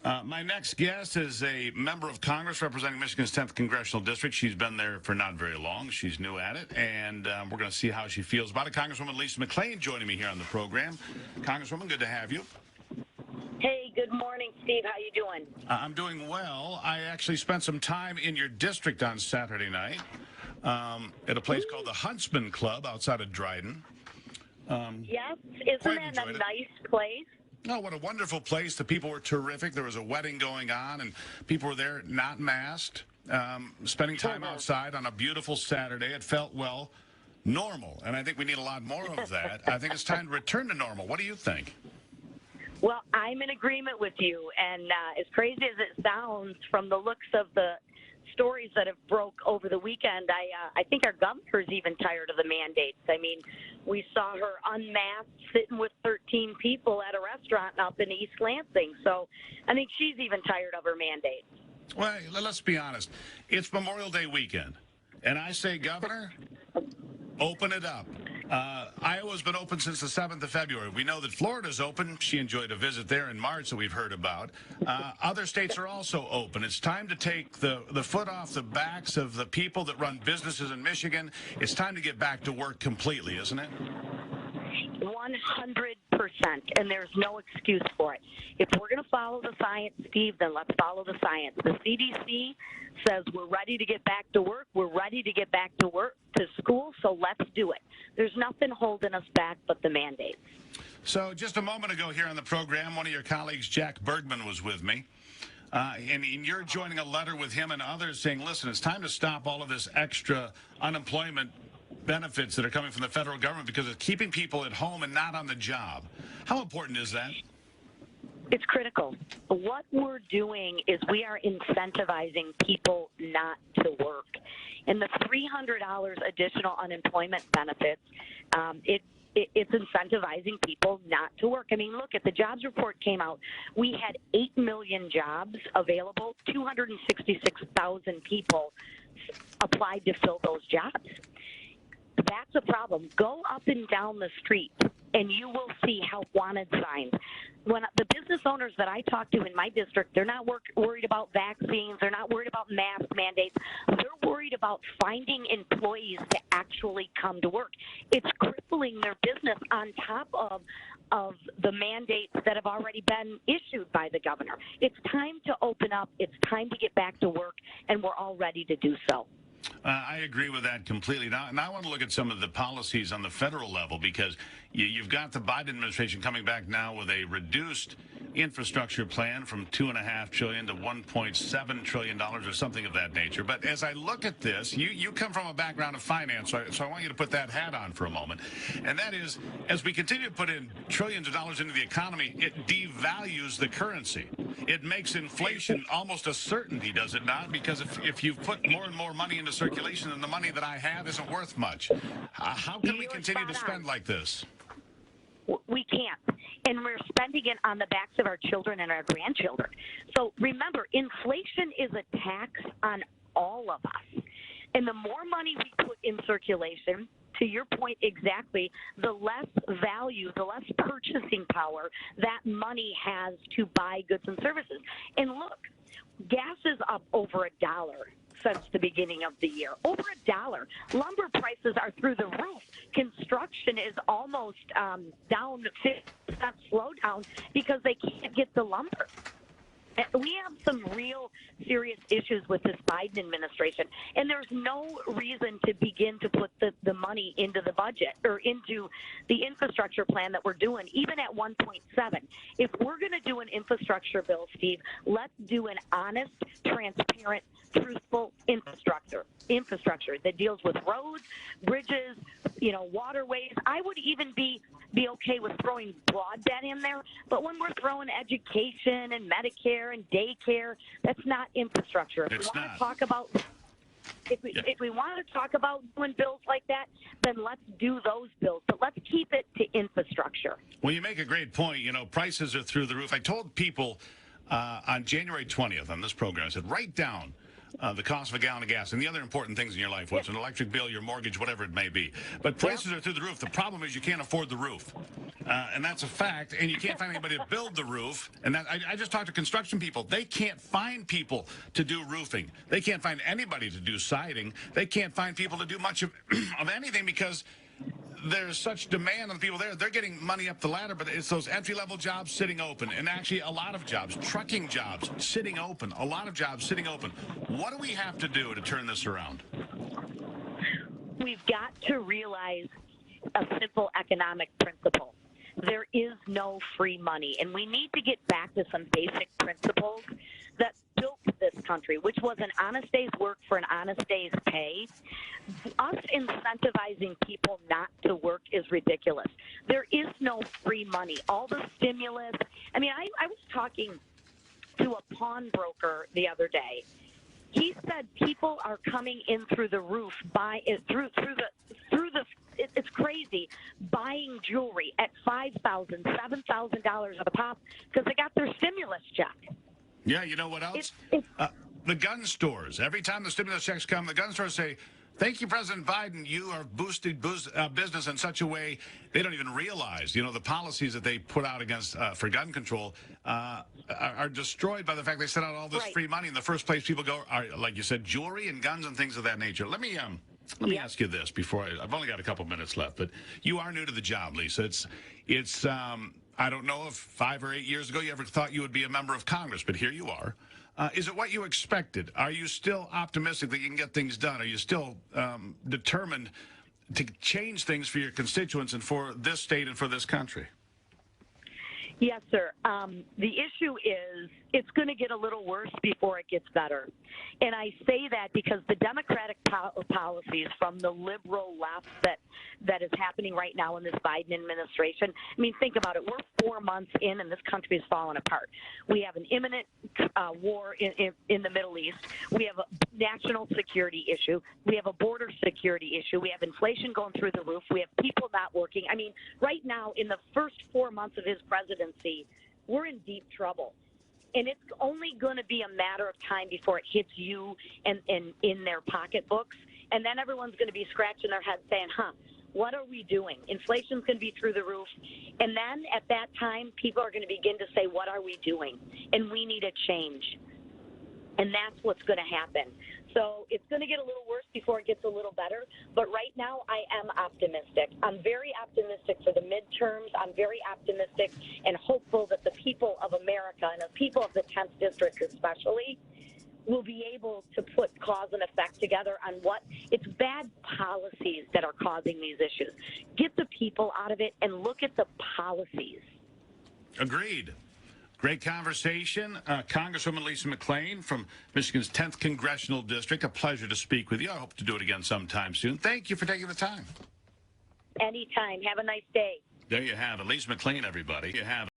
My next guest is a member of Congress representing Michigan's 10th Congressional District. She's been there for not very long. She's new at it, and we're going to see how she feels about it. Congresswoman Lisa McClain joining me here on the program. Congresswoman, good to have you. Hey, good morning, Steve. How you doing? I'm doing well. I actually spent some time in your district on Saturday night at a place called the Huntsman Club outside of Dryden. Yes, isn't that a nice place? Oh, what a wonderful place. The people were terrific. There was a wedding going on, and people were there not masked, spending time outside on a beautiful Saturday. It felt, well, normal, and I think we need a lot more of that. I think it's time to return to normal. What do you think? Well, I'm in agreement with you, and as crazy as it sounds from the looks of the stories that have broke over the weekend, I think our governor's even tired of the mandates. I mean, we saw her unmasked sitting with 13 people at a restaurant up in East Lansing. So I think she's even tired of her mandates. Well, let's be honest. It's Memorial Day weekend, and I say, Governor, open it up. Iowa's been open since the 7th of February. We know that Florida's open. She enjoyed a visit there in March that we've heard about. Other states are also open. It's time to take the foot off the backs of the people that run businesses in Michigan. It's time to get back to work completely, isn't it? 100%, and there's no excuse for it. If we're going to follow the science, Steve, then let's follow the science. The CDC says we're ready to get back to work. We're ready to get back to work, to school, so let's do it. There's nothing holding us back but the mandates. So just a moment ago here on the program, one of your colleagues, Jack Bergman, was with me. And you're joining a letter with him and others saying, listen, it's time to stop all of this extra unemployment benefits that are coming from the federal government because it's keeping people at home and not on the job. How important is that? It's critical. What we're doing is we are incentivizing people not to work. And the $300 additional unemployment benefits, it's incentivizing people not to work. I mean, look, at the jobs report came out, we had 8 million jobs available, 266,000 people applied to fill those jobs. That's a problem. Go up and down the street, and you will see help wanted signs. When the business owners that I talk to in my district, they're not worried about vaccines. They're not worried about mask mandates. They're worried about finding employees to actually come to work. It's crippling their business on top of the mandates that have already been issued by the governor. It's time to open up. It's time to get back to work, and we're all ready to do so. I agree with that completely. Now, and I want to look at some of the policies on the federal level because you've got the Biden administration coming back now with a reduced infrastructure plan from $2.5 trillion to $1.7 trillion or something of that nature. But as I look at this, you come from a background of finance, so I want you to put that hat on for a moment. And that is, as we continue to put in trillions of dollars into the economy, it devalues the currency. It makes inflation almost a certainty, does it not? Because if you put more and more money into circulation, then the money that I have isn't worth much. How can we continue to spend like this? We can't. And we're spending it on the backs of our children and our grandchildren. So remember, inflation is a tax on all of us. And the more money we put in circulation, to your point exactly, the less value, the less purchasing power that money has to buy goods and services. And look, gas is up over $1 since the beginning of the year. Over $1. Lumber prices are through the roof. Construction is almost down 50% slowdown because they can't get the lumber. We have some real serious issues with this Biden administration, and there's no reason to begin to put the money into the budget or into the infrastructure plan that we're doing, even at 1.7. If we're going to do an infrastructure bill, Steve, let's do an honest, transparent, truthful infrastructure that deals with roads, bridges, waterways. I would even be okay with throwing broadband in there, but when we're throwing education and Medicare and daycare, that's not infrastructure. If we want to talk about doing bills like that, then let's do those bills, but let's keep it to infrastructure. Well, you make a great point. Prices are through the roof. I told people on January 20th on this program, I said, write down the cost of a gallon of gas, and the other important things in your life, what's an electric bill, your mortgage, whatever it may be. But prices are through the roof. The problem is you can't afford the roof. And that's a fact, and you can't find anybody to build the roof. And that, I just talked to construction people. They can't find people to do roofing. They can't find anybody to do siding. They can't find people to do much of anything because there's such demand on the people there. They're getting money up the ladder, but it's those entry-level jobs sitting open, and actually a lot of jobs, trucking jobs sitting open, a lot of jobs sitting open. What do we have to do to turn this around? We've got to realize a simple economic principle. There is no free money, and we need to get back to some basic principles that built this country, which was an honest day's work for an honest day's pay. Us incentivizing people not to work is ridiculous. There is no free money. All the stimulus. I mean, I was talking to a pawnbroker the other day. He said people are coming in through the roof, it's crazy, buying jewelry at $5,000, $7,000 a pop because they got their stimulus check. Yeah, you know what else? The gun stores. Every time the stimulus checks come, the gun stores say, "Thank you, President Biden. You are boosted business in such a way they don't even realize. You know, the policies that they put out against for gun control are destroyed by the fact they sent out all this free money. In the first place, people go, are, like you said, jewelry and guns and things of that nature. Let me ask you this before I've only got a couple minutes left, but you are new to the job, Lisa. It's I don't know if 5 or 8 years ago you ever thought you would be a member of Congress, but here you are. Is it what you expected? Are you still optimistic that you can get things done? Are you still determined to change things for your constituents and for this state and for this country? Yes, sir. The issue is it's going to get a little worse before it gets better. And I say that because the Democratic policies from the liberal left that is happening right now in this Biden administration, I mean, think about it. We're 4 months in and this country is falling apart. We have an imminent war in the Middle East. We have a national security issue. We have a border security issue. We have inflation going through the roof. We have people not working. I mean, right now, in the first 4 months of his presidency, we're in deep trouble. And it's only going to be a matter of time before it hits you and in their pocketbooks. And then everyone's going to be scratching their head saying, what are we doing? Inflation's going to be through the roof. And then at that time, people are going to begin to say, what are we doing? And we need a change. And that's what's going to happen. So it's going to get a little worse before it gets a little better. But right now, I am optimistic. I'm very optimistic for the midterms. I'm very optimistic and hopeful that the people of America and the people of the 10th District especially will be able to put cause and effect together on what it's bad policies that are causing these issues. Get the people out of it and look at the policies. Agreed. Great conversation. Congresswoman Lisa McClain from Michigan's 10th Congressional District. A pleasure to speak with you. I hope to do it again sometime soon. Thank you for taking the time. Anytime. Have a nice day. There you have it. Lisa McClain, everybody. You have